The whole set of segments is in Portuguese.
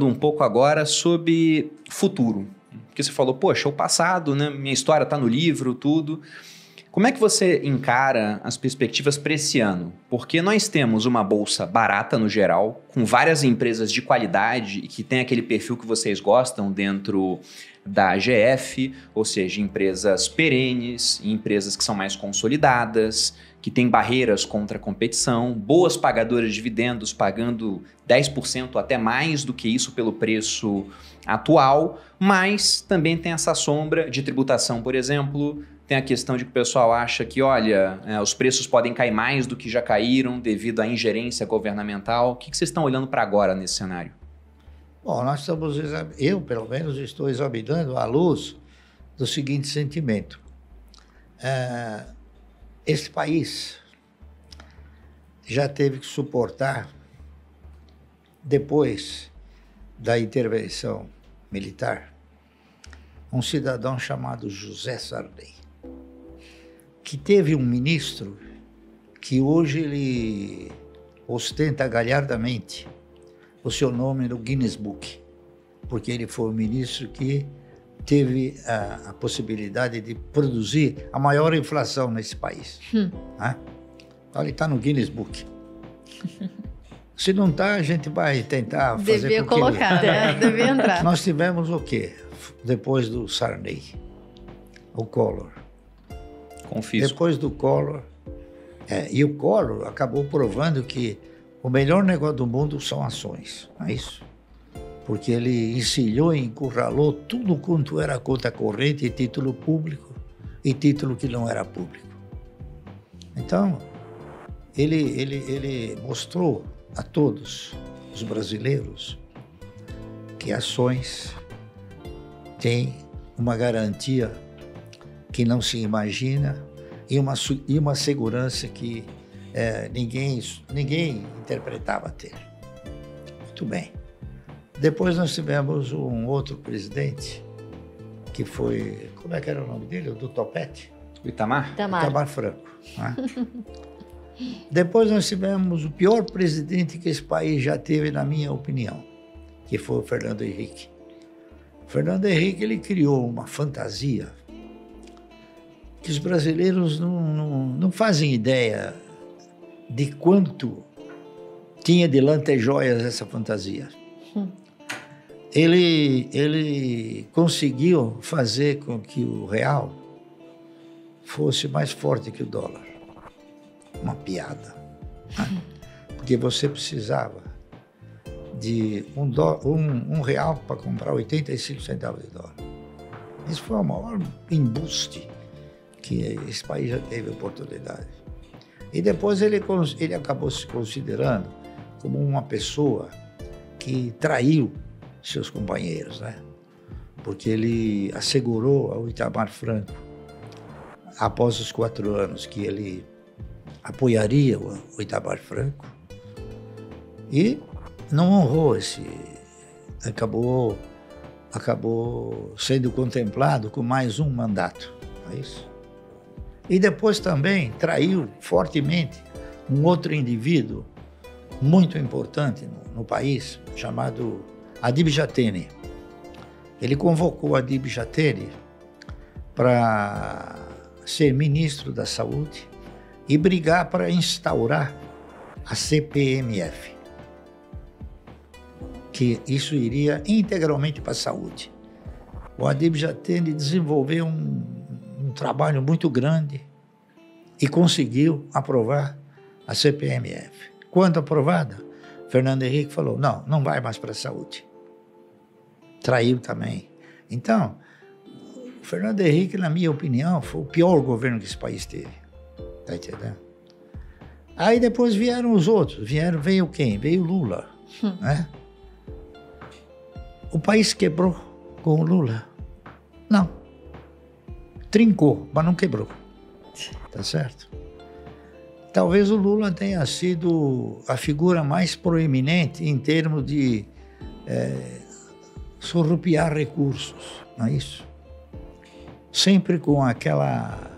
Um pouco agora sobre futuro. Porque você falou, poxa, o passado, né? Minha história está no livro, tudo. Como é que você encara as perspectivas para esse ano? Porque nós temos uma bolsa barata no geral, com várias empresas de qualidade e que tem aquele perfil que vocês gostam dentro da AGF, ou seja, empresas perenes, empresas que são mais consolidadas, que têm barreiras contra a competição, boas pagadoras de dividendos pagando 10% até mais do que isso pelo preço atual, mas também tem essa sombra de tributação, por exemplo. Tem a questão de que o pessoal acha que, olha, os preços podem cair mais do que já caíram devido à ingerência governamental. O que vocês estão olhando para agora nesse cenário? Bom, eu, pelo menos, estou examinando à luz do seguinte sentimento. Este país já teve que suportar, depois da intervenção militar, um cidadão chamado José Sarney, que teve um ministro que hoje ele ostenta galhardamente o seu nome no Guinness Book, porque ele foi o ministro que teve a possibilidade de produzir a maior inflação nesse país. Né? Então ele está no Guinness Book. Se não está, a gente vai tentar fazer devia com colocar, que né? Devia entrar. Nós tivemos o quê? Depois do Sarney, o Collor. Confisco. Depois do Collor, e o Collor acabou provando que o melhor negócio do mundo são ações, não é isso? Porque ele encilhou e encurralou tudo quanto era conta corrente e título público e título que não era público. Então, ele mostrou a todos os brasileiros que ações têm uma garantia que não se imagina e uma segurança que ninguém interpretava ter. Muito bem. Depois nós tivemos um outro presidente, que foi... Como é que era o nome dele? O do topete? O Itamar? Itamar Franco. Né? Depois nós tivemos o pior presidente que esse país já teve, na minha opinião, que foi o Fernando Henrique. O Fernando Henrique, ele criou uma fantasia que os brasileiros não fazem ideia de quanto tinha de lantejouas essa fantasia. Ele conseguiu fazer com que o real fosse mais forte que o dólar. Uma piada. Né? Porque você precisava de um real para comprar 85 centavos de dólar. Isso foi o maior embuste que esse país já teve oportunidade. E depois ele acabou se considerando como uma pessoa que traiu seus companheiros, né? Porque ele assegurou ao Itamar Franco, após os 4 anos, que ele apoiaria o Itamar Franco e não honrou acabou sendo contemplado com mais um mandato, não é isso? E depois também traiu fortemente um outro indivíduo muito importante no país, chamado Adib Jatene. Ele convocou Adib Jatene para ser ministro da Saúde e brigar para instaurar a CPMF, que isso iria integralmente para a saúde. O Adib Jatene desenvolveu um trabalho muito grande e conseguiu aprovar a CPMF. Quando aprovada, Fernando Henrique falou, não vai mais para a saúde. Traiu também. Então, o Fernando Henrique, na minha opinião, foi o pior governo que esse país teve. Está entendendo? Aí depois vieram os outros. Veio quem? Veio Lula. Né? O país quebrou com o Lula? Não. Trincou, mas não quebrou. Tá certo? Talvez o Lula tenha sido a figura mais proeminente em termos de surrupiar recursos, não é isso? Sempre com aquela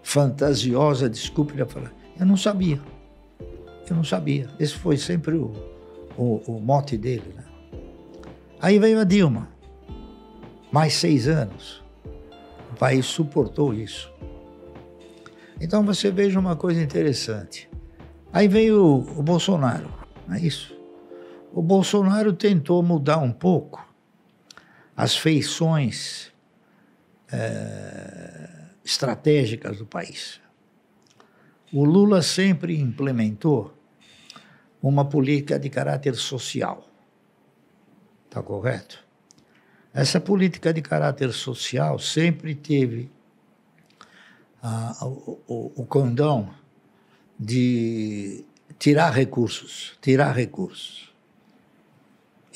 fantasiosa desculpa de falar, eu não sabia. Esse foi sempre o mote dele, né? Aí veio a Dilma, mais 6 anos. O país suportou isso. Então você veja uma coisa interessante. Aí veio o Bolsonaro, não é isso? O Bolsonaro tentou mudar um pouco as feições estratégicas do país. O Lula sempre implementou uma política de caráter social. Está correto? Essa política de caráter social sempre teve o condão de tirar recursos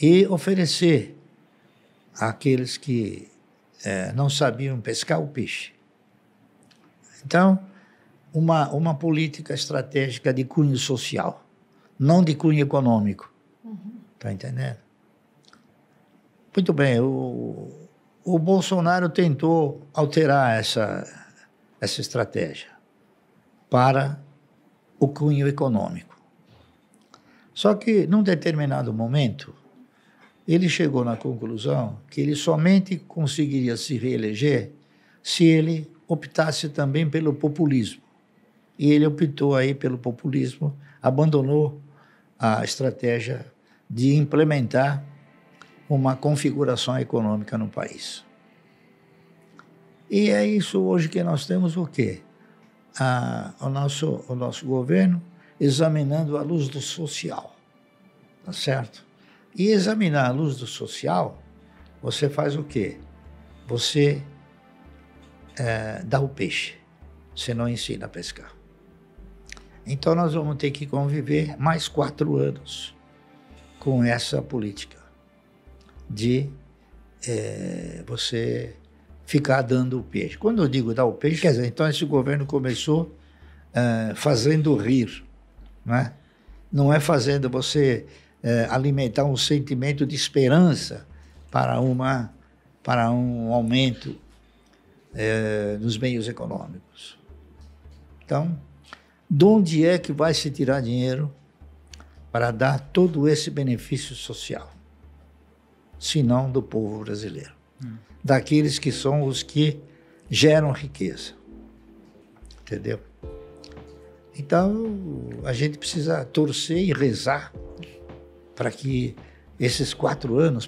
e oferecer àqueles que não sabiam pescar o peixe. Então, uma política estratégica de cunho social, não de cunho econômico. Está entendendo? Muito bem, o Bolsonaro tentou alterar essa estratégia para o cunho econômico. Só que, num determinado momento, ele chegou na conclusão que ele somente conseguiria se reeleger se ele optasse também pelo populismo. E ele optou aí pelo populismo, abandonou a estratégia de implementar uma configuração econômica no país. E é isso hoje que nós temos o quê? O nosso governo examinando à luz do social, tá certo? E examinar à luz do social, você faz o quê? Você dá o peixe, você não ensina a pescar. Então nós vamos ter que conviver mais 4 anos com essa política de você ficar dando o peixe. Quando eu digo dar o peixe, quer dizer, então esse governo começou fazendo rir, não é? Não é fazendo você alimentar um sentimento de esperança para um aumento nos meios econômicos. Então, de onde é que vai se tirar dinheiro para dar todo esse benefício social? Se não do povo brasileiro. Daqueles que são os que geram riqueza. Entendeu? Então, a gente precisa torcer e rezar para que esses 4 anos